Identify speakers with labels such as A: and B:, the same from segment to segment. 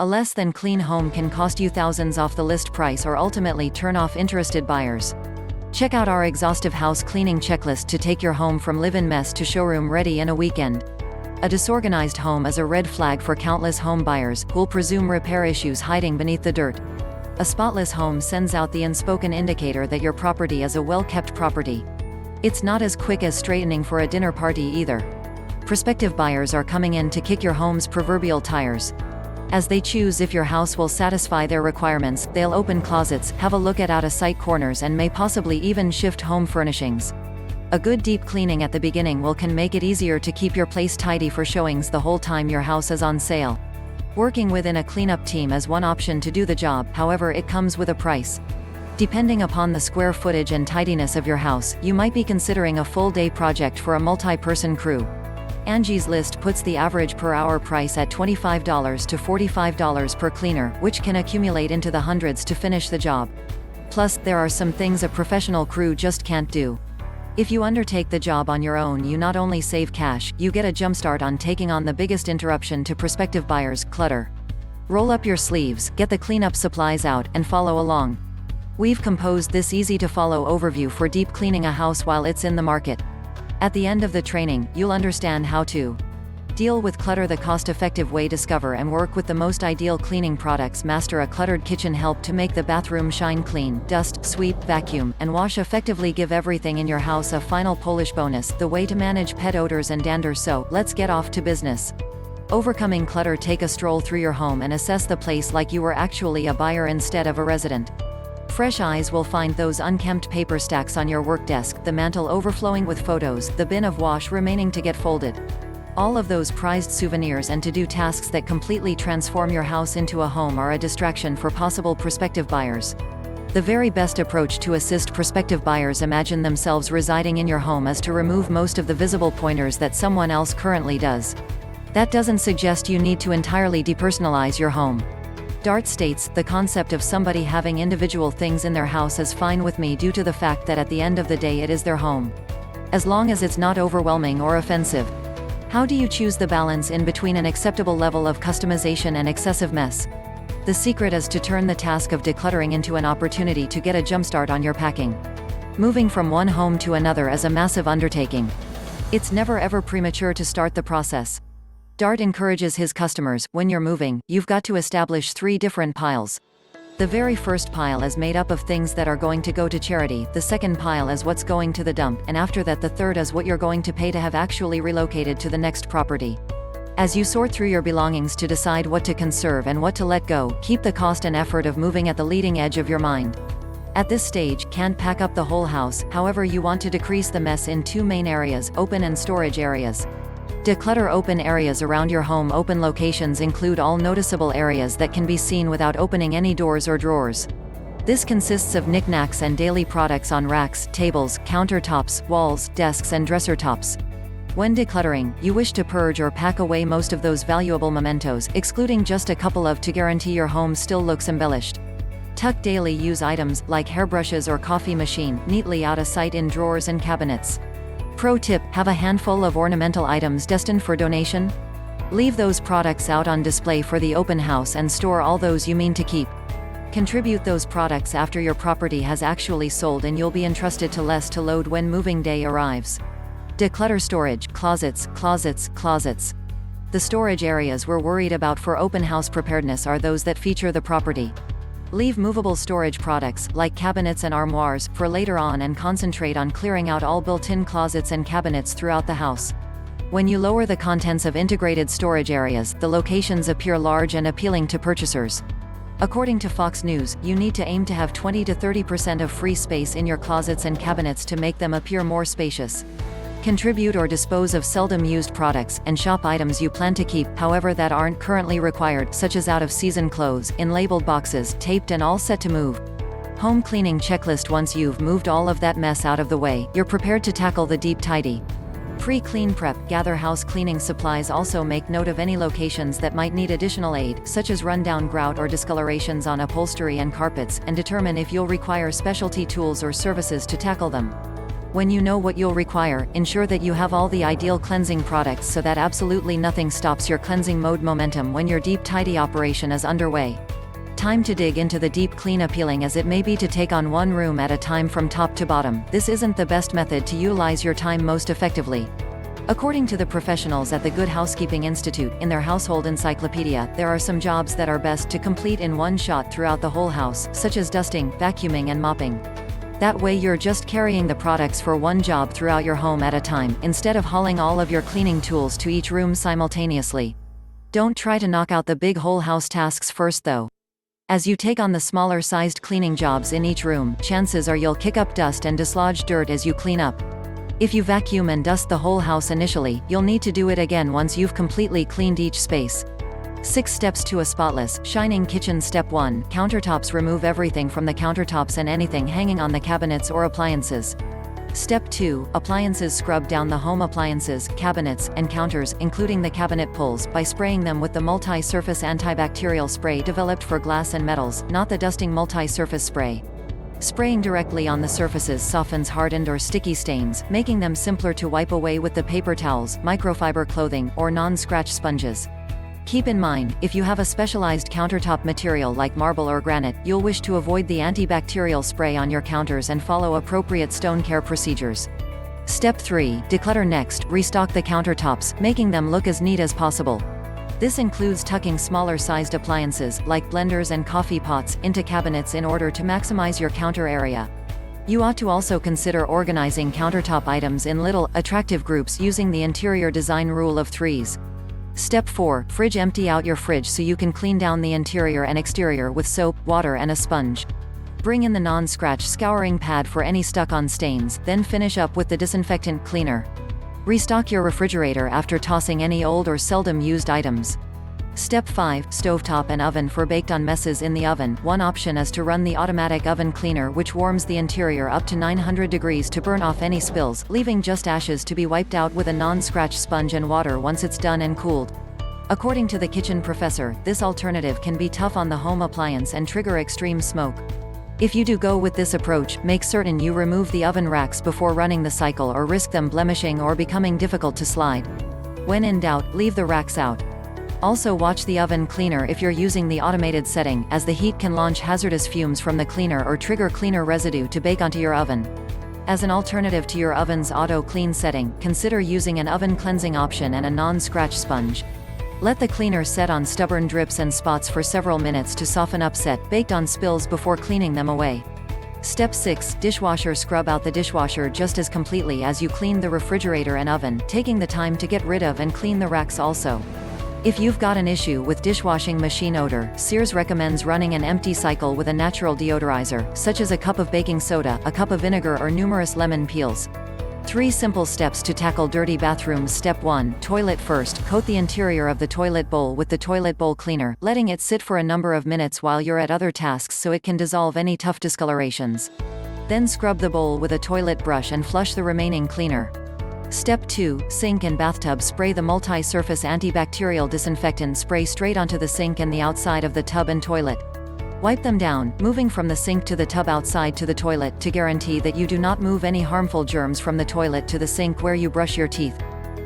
A: A less than clean home can cost you thousands off the list price or ultimately turn off interested buyers. Check out our exhaustive house cleaning checklist to take your home from live-in mess to showroom ready in a weekend. A disorganized home is a red flag for countless home buyers who'll presume repair issues hiding beneath the dirt. A spotless home sends out the unspoken indicator that your property is a well-kept property. It's not as quick as straightening for a dinner party either. Prospective buyers are coming in to kick your home's proverbial tires. As they choose if your house will satisfy their requirements, they'll open closets, have a look at out-of-sight corners, and may possibly even shift home furnishings. A good deep cleaning at the beginning can make it easier to keep your place tidy for showings the whole time your house is on sale. Working within a cleanup team is one option to do the job, however it comes with a price. Depending upon the square footage and tidiness of your house, you might be considering a full-day project for a multi-person crew. Angie's List puts the average per-hour price at $25 to $45 per cleaner, which can accumulate into the hundreds to finish the job. Plus, there are some things a professional crew just can't do. If you undertake the job on your own, you not only save cash, you get a jumpstart on taking on the biggest interruption to prospective buyers: clutter. Roll up your sleeves, get the cleanup supplies out, and follow along. We've composed this easy-to-follow overview for deep cleaning a house while it's in the market. At the end of the training, you'll understand how to deal with clutter the cost-effective way, discover and work with the most ideal cleaning products, master a cluttered kitchen, help to make the bathroom shine clean, dust, sweep, vacuum, and wash effectively, give everything in your house a final polish bonus, the way to manage pet odors and dander. So, let's get off to business. Overcoming clutter. Take a stroll through your home and assess the place like you were actually a buyer instead of a resident. Fresh eyes will find those unkempt paper stacks on your work desk, the mantle overflowing with photos, the bin of wash remaining to get folded. All of those prized souvenirs and to-do tasks that completely transform your house into a home are a distraction for possible prospective buyers. The very best approach to assist prospective buyers imagine themselves residing in your home is to remove most of the visible pointers that someone else currently does. That doesn't suggest you need to entirely depersonalize your home. Dart states, the concept of somebody having individual things in their house is fine with me due to the fact that at the end of the day it is their home. As long as it's not overwhelming or offensive. How do you choose the balance in between an acceptable level of customization and excessive mess? The secret is to turn the task of decluttering into an opportunity to get a jumpstart on your packing. Moving from one home to another is a massive undertaking. It's never ever premature to start the process. Dart encourages his customers, when you're moving, you've got to establish 3 different piles. The very first pile is made up of things that are going to go to charity, the second pile is what's going to the dump, and after that the third is what you're going to pay to have actually relocated to the next property. As you sort through your belongings to decide what to conserve and what to let go, keep the cost and effort of moving at the leading edge of your mind. At this stage, can't pack up the whole house, however you want to decrease the mess in 2 main areas, open and storage areas. Declutter open areas around your home. Open locations include all noticeable areas that can be seen without opening any doors or drawers. This consists of knickknacks and daily products on racks, tables, countertops, walls, desks and dresser tops. When decluttering, you wish to purge or pack away most of those valuable mementos, excluding just a couple to guarantee your home still looks embellished. Tuck daily use items, like hairbrushes or coffee machine, neatly out of sight in drawers and cabinets. Pro tip, have a handful of ornamental items destined for donation? Leave those products out on display for the open house and store all those you mean to keep. Contribute those products after your property has actually sold and you'll be entrusted to less to load when moving day arrives. Declutter storage, closets, closets, closets. The storage areas we're worried about for open house preparedness are those that feature the property. Leave movable storage products, like cabinets and armoires, for later on and concentrate on clearing out all built-in closets and cabinets throughout the house. When you lower the contents of integrated storage areas, the locations appear large and appealing to purchasers. According to Fox News, you need to aim to have 20 to 30% of free space in your closets and cabinets to make them appear more spacious. Contribute or dispose of seldom used products, and shop items you plan to keep, however, that aren't currently required, such as out-of-season clothes, in labeled boxes, taped and all set to move. Home cleaning checklist. Once you've moved all of that mess out of the way, you're prepared to tackle the deep tidy. Pre-clean prep. Gather house cleaning supplies. Also make note of any locations that might need additional aid, such as rundown grout or discolorations on upholstery and carpets, and determine if you'll require specialty tools or services to tackle them. When you know what you'll require, ensure that you have all the ideal cleansing products so that absolutely nothing stops your cleansing mode momentum when your deep tidy operation is underway. Time to dig into the deep clean, appealing as it may be to take on one room at a time from top to bottom. This isn't the best method to utilize your time most effectively. According to the professionals at the Good Housekeeping Institute, in their household encyclopedia, there are some jobs that are best to complete in one shot throughout the whole house, such as dusting, vacuuming and mopping. That way you're just carrying the products for one job throughout your home at a time, instead of hauling all of your cleaning tools to each room simultaneously. Don't try to knock out the big whole house tasks first though. As you take on the smaller sized cleaning jobs in each room, chances are you'll kick up dust and dislodge dirt as you clean up. If you vacuum and dust the whole house initially, you'll need to do it again once you've completely cleaned each space. 6 steps to a spotless, shining kitchen. Step 1. Countertops. Remove everything from the countertops and anything hanging on the cabinets or appliances. Step 2. Appliances. Scrub down the home appliances, cabinets, and counters, including the cabinet pulls, by spraying them with the multi-surface antibacterial spray developed for glass and metals, not the dusting multi-surface spray. Spraying directly on the surfaces softens hardened or sticky stains, making them simpler to wipe away with the paper towels, microfiber clothing, or non-scratch sponges. Keep in mind, if you have a specialized countertop material like marble or granite, you'll wish to avoid the antibacterial spray on your counters and follow appropriate stone care procedures. Step 3. Declutter. Next, restock the countertops, making them look as neat as possible. This includes tucking smaller sized appliances, like blenders and coffee pots, into cabinets in order to maximize your counter area. You ought to also consider organizing countertop items in little, attractive groups using the interior design rule of threes. Step 4. Fridge. Empty out your fridge so you can clean down the interior and exterior with soap, water and a sponge. Bring in the non-scratch scouring pad for any stuck-on stains, then finish up with the disinfectant cleaner. Restock your refrigerator after tossing any old or seldom used items. Step 5. Stovetop and oven. For baked-on messes in the oven, one option is to run the automatic oven cleaner, which warms the interior up to 900 degrees to burn off any spills, leaving just ashes to be wiped out with a non-scratch sponge and water once it's done and cooled. According to the kitchen professor, this alternative can be tough on the home appliance and trigger extreme smoke. If you do go with this approach, make certain you remove the oven racks before running the cycle or risk them blemishing or becoming difficult to slide. When in doubt, leave the racks out. Also watch the oven cleaner if you're using the automated setting, as the heat can launch hazardous fumes from the cleaner or trigger cleaner residue to bake onto your oven. As an alternative to your oven's auto clean setting, consider using an oven cleansing option and a non-scratch sponge. Let the cleaner set on stubborn drips and spots for several minutes to soften upset, baked-on spills before cleaning them away. Step 6. Dishwasher. Scrub out the dishwasher just as completely as you clean the refrigerator and oven, taking the time to get rid of and clean the racks also. If you've got an issue with dishwashing machine odor, Sears recommends running an empty cycle with a natural deodorizer, such as a cup of baking soda, a cup of vinegar or numerous lemon peels. 3 simple steps to tackle dirty bathrooms. Step 1. Toilet. First, coat the interior of the toilet bowl with the toilet bowl cleaner, letting it sit for a number of minutes while you're at other tasks so it can dissolve any tough discolorations. Then scrub the bowl with a toilet brush and flush the remaining cleaner. Step 2. Sink and bathtub. Spray the multi-surface antibacterial disinfectant spray straight onto the sink and the outside of the tub and toilet. Wipe them down, moving from the sink to the tub outside to the toilet, to guarantee that you do not move any harmful germs from the toilet to the sink where you brush your teeth.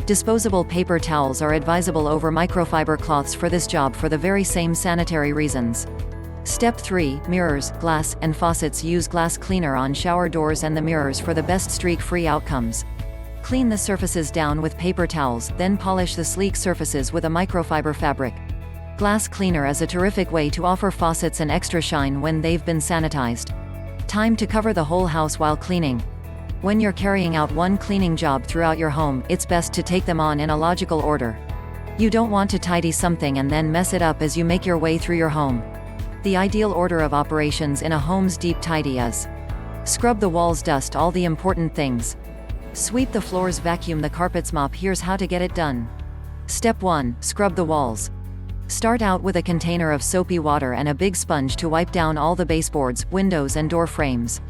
A: Disposable paper towels are advisable over microfiber cloths for this job for the very same sanitary reasons. Step 3. Mirrors, glass, and faucets. Use glass cleaner on shower doors and the mirrors for the best streak-free outcomes. Clean the surfaces down with paper towels, then polish the sleek surfaces with a microfiber fabric. Glass cleaner is a terrific way to offer faucets an extra shine when they've been sanitized. Time to cover the whole house while cleaning. When you're carrying out one cleaning job throughout your home, it's best to take them on in a logical order. You don't want to tidy something and then mess it up as you make your way through your home. The ideal order of operations in a home's deep tidy is: scrub the walls, dust all the important things. Sweep the floors, vacuum the carpets, mop. Here's how to get it done. Step 1. Scrub the walls. Start out with a container of soapy water and a big sponge to wipe down all the baseboards, windows and door frames.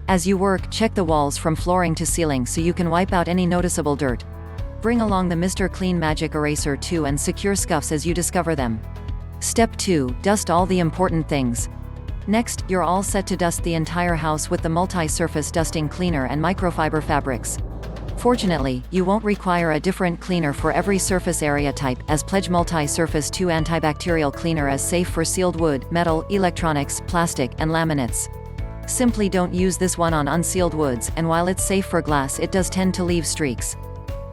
A: As you work, check the walls from flooring to ceiling so you can wipe out any noticeable dirt. Bring along the Mr. Clean Magic Eraser too and secure scuffs as you discover them. Step 2. Dust all the important things. Next, you're all set to dust the entire house with the multi-surface dusting cleaner and microfiber fabrics. Fortunately, you won't require a different cleaner for every surface area type, as Pledge Multi-Surface 2 antibacterial cleaner is safe for sealed wood, metal, electronics, plastic, and laminates. Simply don't use this one on unsealed woods, and while it's safe for glass, it does tend to leave streaks.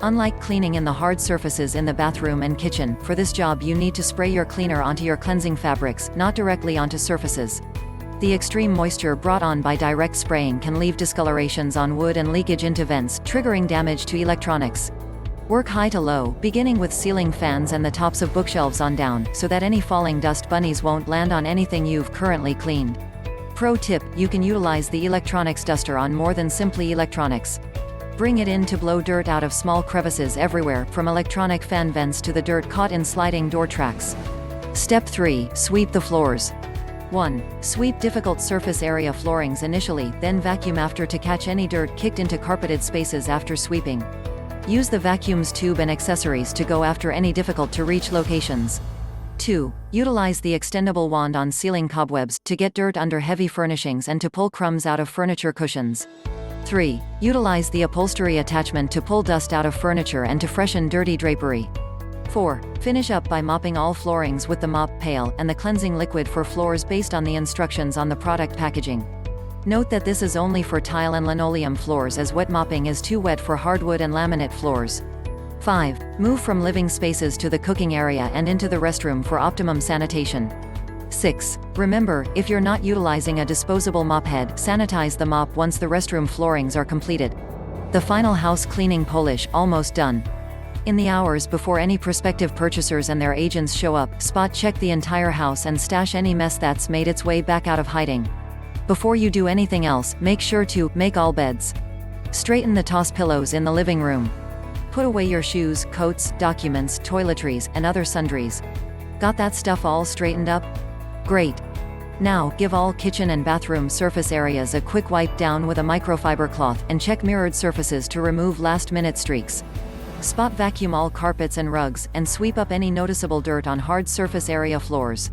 A: Unlike cleaning in the hard surfaces in the bathroom and kitchen, for this job you need to spray your cleaner onto your cleansing fabrics, not directly onto surfaces. The extreme moisture brought on by direct spraying can leave discolorations on wood and leakage into vents, triggering damage to electronics. Work high to low, beginning with ceiling fans and the tops of bookshelves on down, so that any falling dust bunnies won't land on anything you've currently cleaned. Pro tip: you can utilize the electronics duster on more than simply electronics. Bring it in to blow dirt out of small crevices everywhere, from electronic fan vents to the dirt caught in sliding door tracks. Step 3. Sweep the floors. 1. Sweep difficult surface area floorings initially, then vacuum after to catch any dirt kicked into carpeted spaces after sweeping. Use the vacuum's tube and accessories to go after any difficult to reach locations. 2. Utilize the extendable wand on ceiling cobwebs to get dirt under heavy furnishings and to pull crumbs out of furniture cushions. 3. Utilize the upholstery attachment to pull dust out of furniture and to freshen dirty drapery. 4. Finish up by mopping all floorings with the mop pail and the cleansing liquid for floors based on the instructions on the product packaging. Note that this is only for tile and linoleum floors, as wet mopping is too wet for hardwood and laminate floors. 5. Move from living spaces to the cooking area and into the restroom for optimum sanitation. 6. Remember, if you're not utilizing a disposable mop head, sanitize the mop once the restroom floorings are completed. The final house cleaning polish almost done. In the hours before any prospective purchasers and their agents show up, spot check the entire house and stash any mess that's made its way back out of hiding. Before you do anything else, make sure to make all beds. Straighten the toss pillows in the living room. Put away your shoes, coats, documents, toiletries, and other sundries. Got that stuff all straightened up? Great. Now, give all kitchen and bathroom surface areas a quick wipe down with a microfiber cloth, and check mirrored surfaces to remove last-minute streaks. Spot vacuum all carpets and rugs, and sweep up any noticeable dirt on hard surface area floors.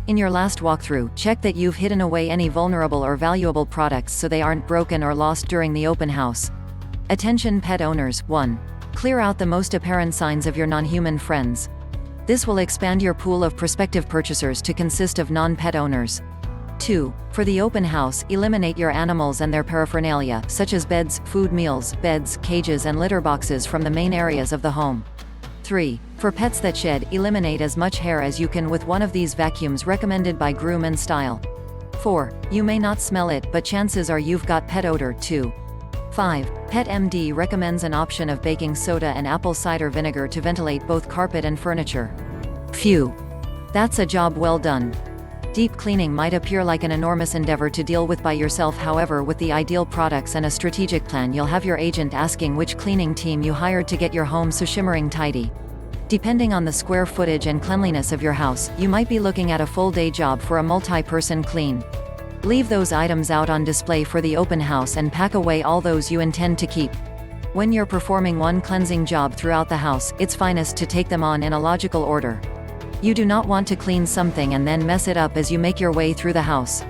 A: In your last walkthrough, check that you've hidden away any vulnerable or valuable products so they aren't broken or lost during the open house. Attention pet owners. 1. Clear out the most apparent signs of your non-human friends. This will expand your pool of prospective purchasers to consist of non-pet owners. 2. For the open house, eliminate your animals and their paraphernalia, such as beds, food meals, beds, cages and litter boxes from the main areas of the home. 3. For pets that shed, eliminate as much hair as you can with one of these vacuums recommended by Groom and Style. 4. You may not smell it, but chances are you've got pet odor, too. 5. Pet MD recommends an option of baking soda and apple cider vinegar to ventilate both carpet and furniture. Phew. That's a job well done. Deep cleaning might appear like an enormous endeavor to deal with by yourself, however, with the ideal products and a strategic plan, you'll have your agent asking which cleaning team you hired to get your home so shimmering tidy. Depending on the square footage and cleanliness of your house, you might be looking at a full-day job for a multi-person clean. Leave those items out on display for the open house and pack away all those you intend to keep. When you're performing one cleansing job throughout the house, it's finest to take them on in a logical order. You do not want to clean something and then mess it up as you make your way through the house.